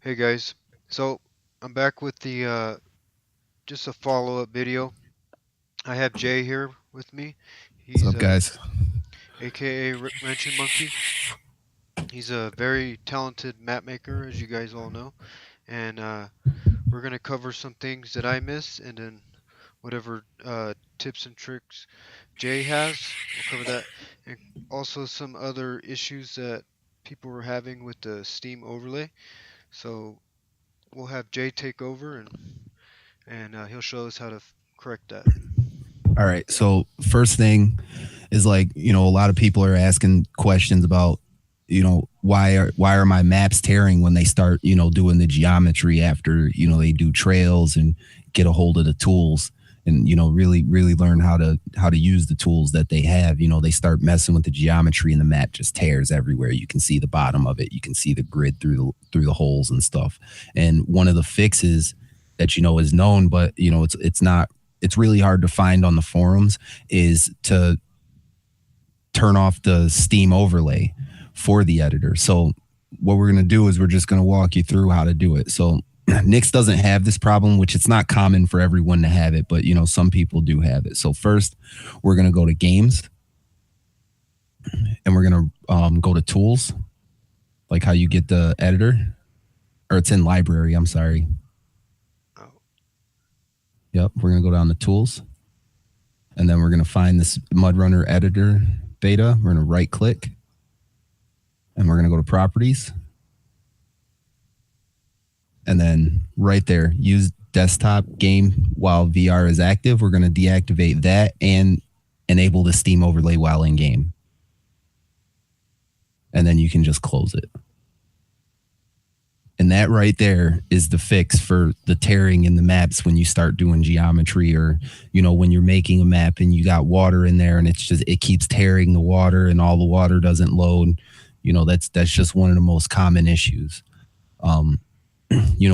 Hey guys, so I'm back with the just a follow-up video. I have Jay here with me. What's He's up, guys? AKA Wrenchin Monkey. He's a very talented map maker, as you guys all know, and we're gonna cover some things that I miss, and then whatever tips and tricks Jay has, we'll cover that, and also some other issues that people were having with the Steam overlay. So we'll have Jay take over and he'll show us how to correct that. All right. So, first thing is like, a lot of people are asking questions about, why are my maps tearing when they start, doing the geometry after, they do trails and get a hold of the tools and really learn how to use the tools that they have. They start messing with the geometry and the map just tears everywhere. You can see the bottom of it. You can see the grid through the holes and stuff. And one of the fixes that is known, but it's not, it's really hard to find on the forums, is to turn off the Steam overlay for the editor. So what we're going to do is we're just going to walk you through how to do it. So Nix doesn't have this problem, which it's not common for everyone to have it, but some people do have it. So first, we're going to go to games, and we're going to go to tools, like how you get the editor, or it's in library. I'm sorry. Oh, Yep, we're going to go down to tools, and then we're going to find this MudRunner editor beta. We're going to right click, and we're going to go to properties. And then right there, use desktop game while VR is active. We're going to deactivate that and enable the Steam overlay while in game. And then you can just close it. And that right there is the fix for the tearing in the maps when you start doing geometry, or, when you're making a map and you got water in there and it keeps tearing the water and all the water doesn't load. That's just one of the most common issues.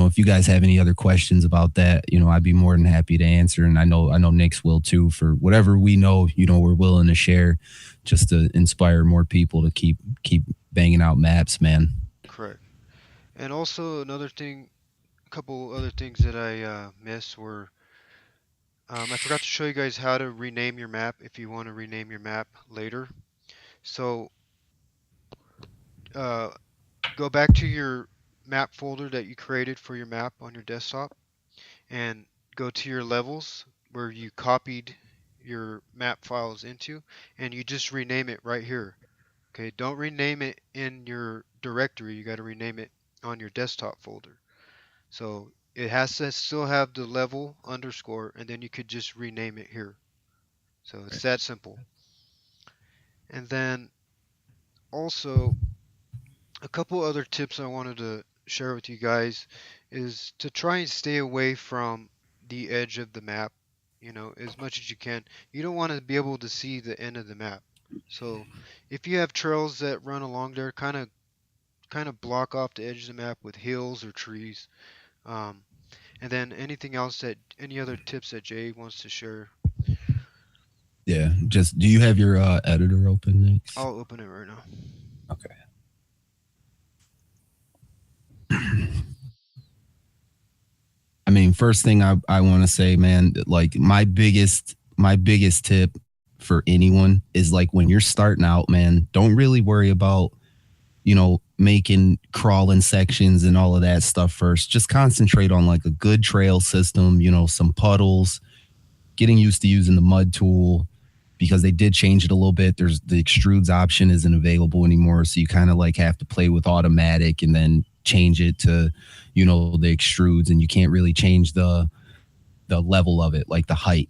If you guys have any other questions about that, I'd be more than happy to answer. And I know Nick's will too. For whatever we know, we're willing to share, just to inspire more people to keep banging out maps, man. correct. And also another thing, a couple other things that I missed were I forgot to show you guys how to rename your map if you want to rename your map later. So uh, go back to your map folder that you created for your map on your desktop and go to your levels where you copied your map files into, and you just rename it right here. Okay, don't rename it in your directory. You got to rename it on your desktop folder. So it has to still have the level underscore, and then you could just rename it here. So it's that simple. And then also a couple other tips I wanted to share with you guys is to try and stay away from the edge of the map, as much as you can. You don't want to be able to see the end of the map. So if you have trails that run along there, kind of block off the edge of the map with hills or trees. Um, and then any other tips that Jay wants to share, Yeah. Just, do you have your editor open, Nick? I'll open it right now. Okay. I mean, first thing I want to say, man, like my biggest tip for anyone is, like, when you're starting out, man, don't really worry about, making crawling sections and all of that stuff first. Just concentrate on like a good trail system, some puddles, getting used to using the mud tool, because they did change it a little bit. There's the extrudes option isn't available anymore. So you kind of like have to play with automatic and then change it to, the extrudes, and you can't really change the level of it, like the height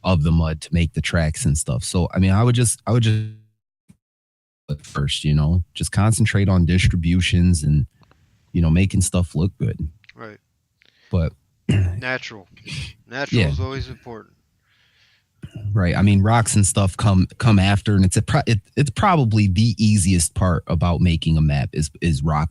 of the mud to make the tracks and stuff. So I mean, I would just at first, just concentrate on distributions and, making stuff look good. Right. But Natural. Natural yeah, is always important. right. I mean, rocks and stuff come after, and it's probably the easiest part about making a map is rock,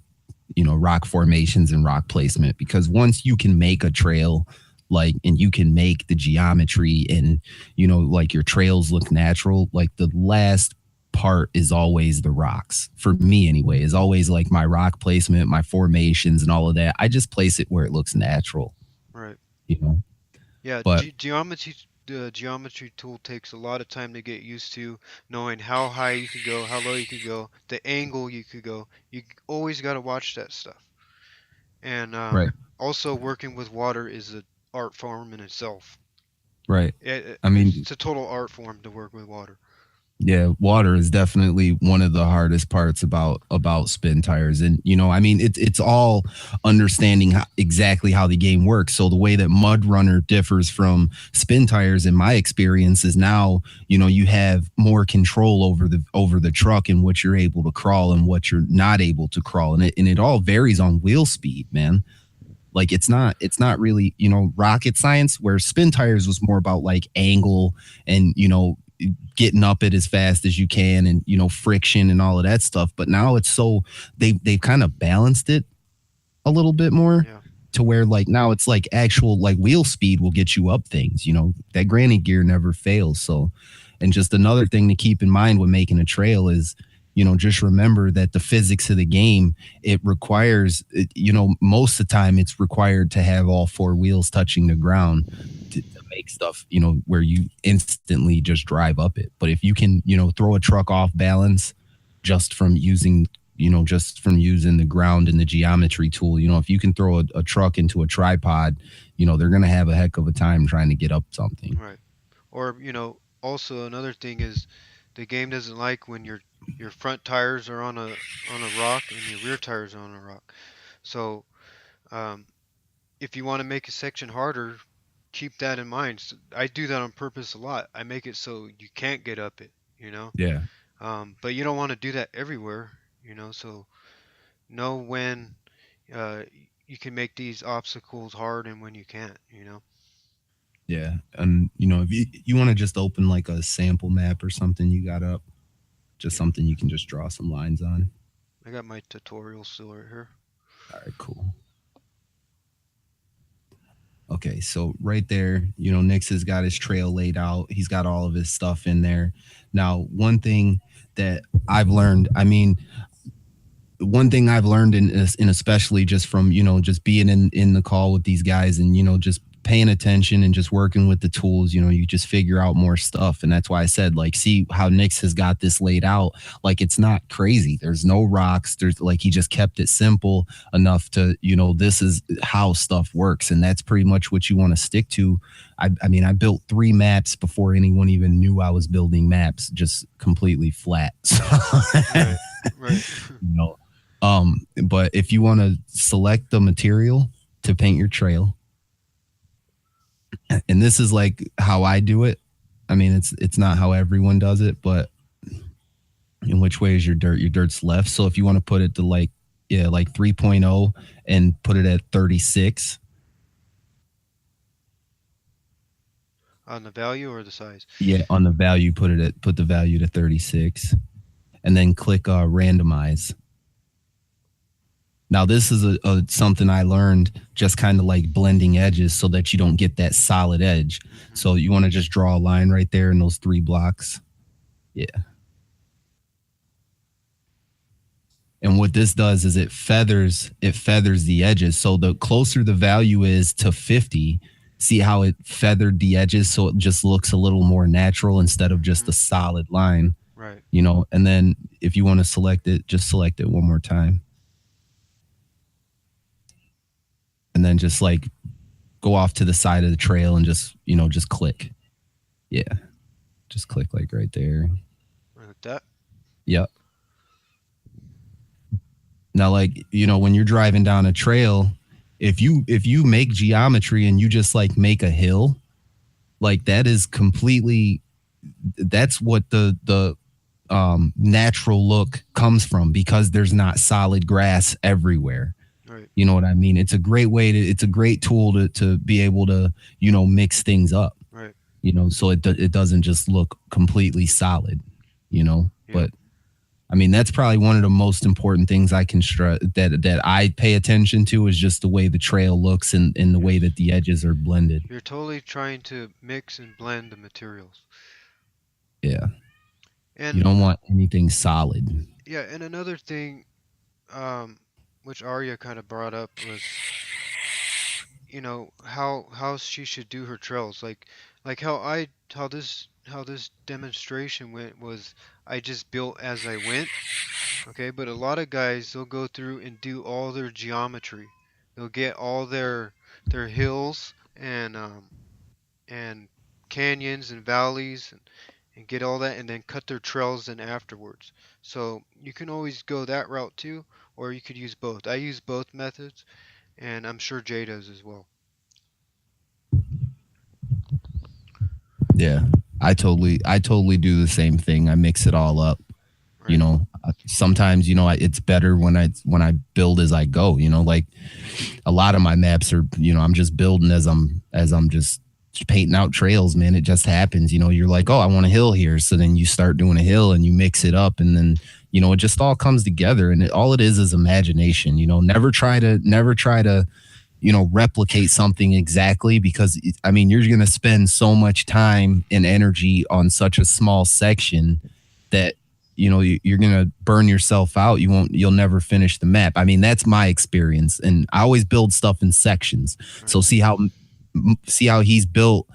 rock formations and rock placement, because once you can make a trail, like, and you can make the geometry and, like, your trails look natural, like, the last part is always the rocks. For me anyway, is always like my rock placement, my formations and all of that. I just place it where it looks natural, Right. you know. Yeah, But geometry, the geometry tool takes a lot of time to get used to, knowing how high you could go, how low you could go, the angle you could go. You always got to watch that stuff. And right, also working with water is an art form in itself. right. I mean, It's a total art form to work with water. yeah, water is definitely one of the hardest parts about spin tires, and I mean, it's all understanding exactly how the game works. So the way that MudRunner differs from spin tires, in my experience, is now you have more control over the truck and what you're able to crawl and what you're not able to crawl, and it all varies on wheel speed, man. Like it's not really rocket science, where spin tires was more about like angle and getting up it as fast as you can and friction and all of that stuff. But now it's so they've kind of balanced it a little bit more, Yeah. to where like now it's like actual like wheel speed will get you up things. That granny gear never fails. So, and just another thing to keep in mind when making a trail is just remember that the physics of the game, it requires most of the time it's required to have all four wheels touching the ground to make stuff where you instantly just drive up it. But if you can throw a truck off balance just from using the ground and the geometry tool, if you can throw a truck into a tripod, they're going to have a heck of a time trying to get up something. Right. Or, also another thing is the game doesn't like when your front tires are on a rock and your rear tires are on a rock. So, um, if you want to make a section harder, keep that in mind. I do that on purpose a lot. I make it so you can't get up it, you know. Yeah. But you don't want to do that everywhere, So know when uh, you can make these obstacles hard and when you can't. Yeah. And if you want to just open like a sample map or something you got up, just Yeah, something you can just draw some lines on. I got my tutorial still right here. All right, cool. Okay, so right there, Nix has got his trail laid out. He's got all of his stuff in there. Now, one thing that I've learned, I mean, one thing I've learned in especially just from just being in the call with these guys and just paying attention and just working with the tools, you just figure out more stuff. And that's why I said, like, see how Nix has got this laid out. Like, it's not crazy. There's no rocks. There's like, he just kept it simple enough to, this is how stuff works. And that's pretty much what you want to stick to. I mean, I built 3 maps before anyone even knew I was building maps, just completely flat. So, Right, right. but if you want to select the material to paint your trail, and this is like how I do it. I mean, it's not how everyone does it, but in which way is your dirt? Your dirt's left. So if you want to put it to like 3.0 and put it at 36. On the value or the size? Yeah, on the value, put the value to 36, and then click randomize. Now, this is a something I learned, just kind of like blending edges so that you don't get that solid edge. Mm-hmm. So you want to just draw a line right there in those 3 blocks. Yeah. And what this does is it feathers the edges. So the closer the value is to 50, see how it feathered the edges so it just looks a little more natural instead of just a solid line. Right. And then if you want to select it, just select it one more time. And then just like go off to the side of the trail and just click. Yeah. Just click like right there. Like that? Yep. Now, like, when you're driving down a trail, if you make geometry and you just like make a hill, like that is completely, that's what the natural look comes from, because there's not solid grass everywhere. Right. You know what I mean? It's a great it's a great tool to be able to, mix things up, Right. So it doesn't just look completely solid, Yeah. But I mean, that's probably one of the most important things I can stress that I pay attention to, is just the way the trail looks and the way that the edges are blended. You're totally trying to mix and blend the materials. Yeah. You And don't want anything solid. yeah, and another thing, um, which Arya kind of brought up was, how she should do her trails. Like how this demonstration went was I just built as I went. Okay, but a lot of guys they'll go through and do all their geometry. They'll get all their hills and canyons and valleys and get all that and then cut their trails in afterwards. So you can always go that route too, or you could use both. I use both methods, and I'm sure Jay does as well. Yeah. I totally do the same thing. I mix it all up. Right, Sometimes it's better when I build as I go. Like a lot of my maps are, I'm just building as I'm just painting out trails, man. It just happens. You're like, oh, I want a hill here, so then you start doing a hill and you mix it up, and then it just all comes together. And all it is imagination. Never try to replicate something exactly, because I mean you're going to spend so much time and energy on such a small section that you're going to burn yourself out. You'll never finish the map. I mean, that's my experience, and I always build stuff in sections. right, So see how he's built,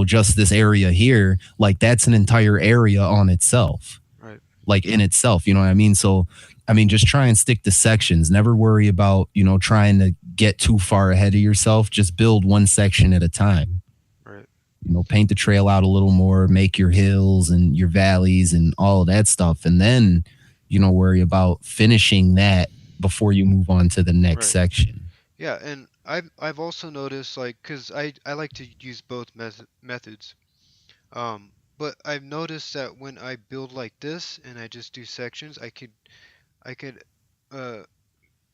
just this area here, like that's an entire area on itself, right, like in itself, you know what I mean? So I mean, just try and stick to sections. Never worry about, trying to get too far ahead of yourself. Just build one section at a time. right, Paint the trail out a little more, make your hills and your valleys and all of that stuff. And then, worry about finishing that before you move on to the next right. section. Yeah, and I've also noticed like because I like to use both methods. But I've noticed that when I build like this and I just do sections, I could uh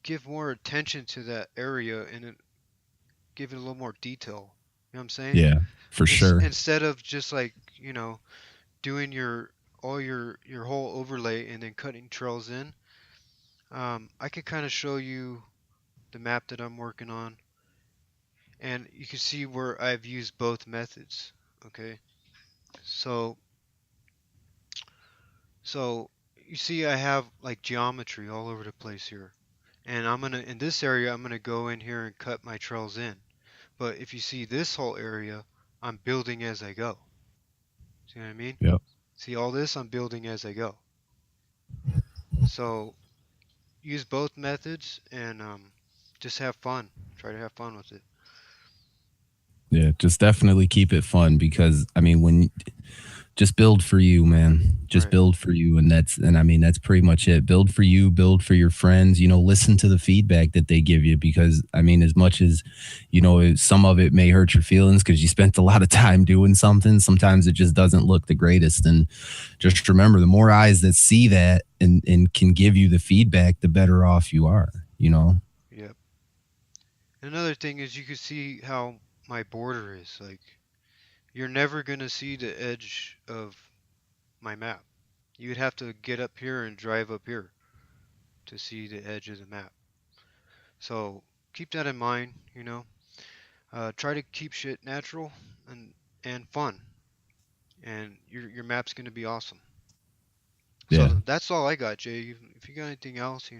give more attention to that area and give it a little more detail. You know what I'm saying? Yeah, for sure. Instead of just like, doing your whole overlay and then cutting trails in, I could kind of show you the map that I'm working on, and you can see where I've used both methods. Okay, so so you see I have like geometry all over the place here, and in this area I'm gonna go in here and cut my trails in. But if you see this whole area, I'm building as I go. See what I mean? Yep. See all this, I'm building as I go. So use both methods and just have fun. Try to have fun with it. Yeah, just definitely keep it fun, because I mean, when just build for you, man. Just Right, build for you, and I mean that's pretty much it. Build for you, build for your friends. Listen to the feedback that they give you, because I mean, as much as some of it may hurt your feelings because you spent a lot of time doing something. Sometimes it just doesn't look the greatest, and just remember, the more eyes that see that and can give you the feedback, the better off you are. yep. Another thing is you can see how my border is. Like, you're never going to see the edge of my map. You'd have to get up here and drive up here to see the edge of the map. So keep that in mind. Try to keep shit natural and fun, and your map's going to be awesome. So Yeah. that's all I got, Jay. If you got anything else.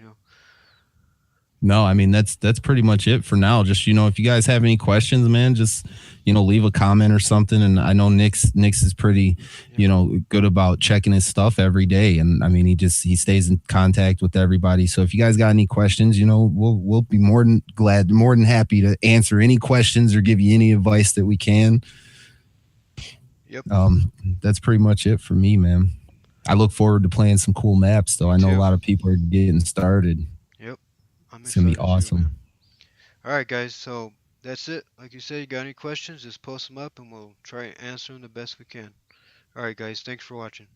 No, I mean that's pretty much it for now. Just if you guys have any questions, man, just leave a comment or something. And I know Nick's is pretty Yep. good about checking his stuff every day. And I mean he stays in contact with everybody. So if you guys got any questions, we'll be more than happy to answer any questions or give you any advice that we can. Yep. That's pretty much it for me, man. I look forward to playing some cool maps, though. Me I know a too. lot of people are getting started. Yep. I'm It's gonna be excited too, man. awesome. All right, guys. So that's it. Like you said, you got any questions? Just post them up, and we'll try and answer them the best we can. All right, guys. Thanks for watching.